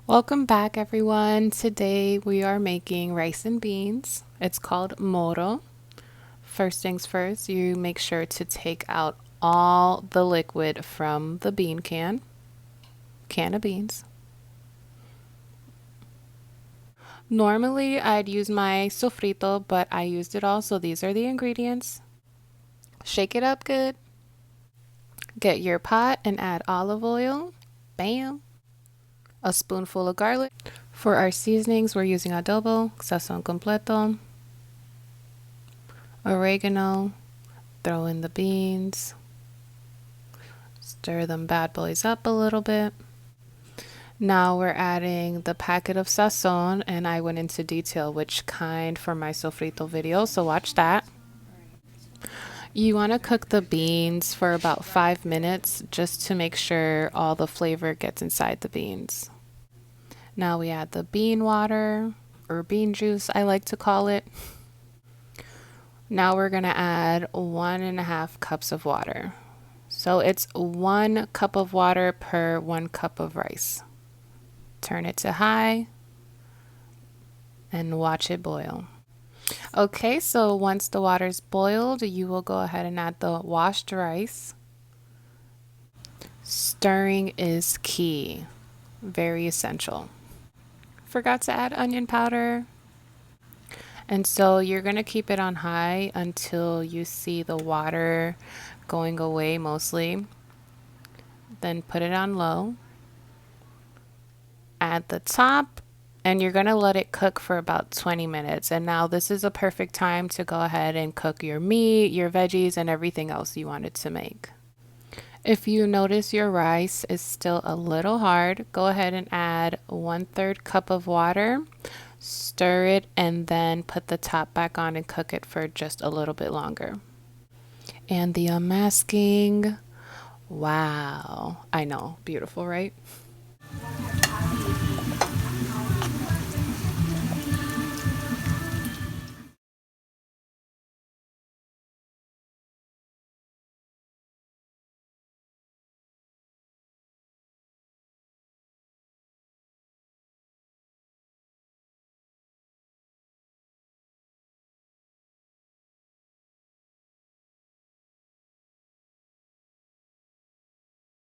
Welcome back, everyone. Today we are making rice and beans. It's called Moro. First things first, you make sure to take out all the liquid from the bean can of beans. Normally, I'd use my sofrito, but I used it all, so these are the ingredients. Shake it up good. Get your pot and add olive oil. Bam! A spoonful of garlic. For our seasonings, we're using adobo, sazon completo, oregano, throw in the beans, stir them bad boys up a little bit. Now we're adding the packet of sazon, and I went into detail which kind for my sofrito video, so watch that. You want to cook the beans for about 5 minutes just to make sure all the flavor gets inside the beans. Now we add the bean water, or bean juice, I like to call it. Now we're going to add 1.5 cups of water. So it's 1 cup of water per 1 cup of rice. Turn it to high and watch it boil. Okay, so once the water's boiled, you will go ahead and add the washed rice. Stirring is key, very essential. Forgot to add onion powder. And so you're going to keep it on high until you see the water going away mostly. Then put it on low. Add the top, and you're going to let it cook for about 20 minutes. And now this is a perfect time to go ahead and cook your meat, your veggies, and everything else you wanted to make. If you notice your rice is still a little hard, go ahead and add 1/3 cup of water. Stir it and then put the top back on and cook it for just a little bit longer. And the unmasking, wow, I know, beautiful, right?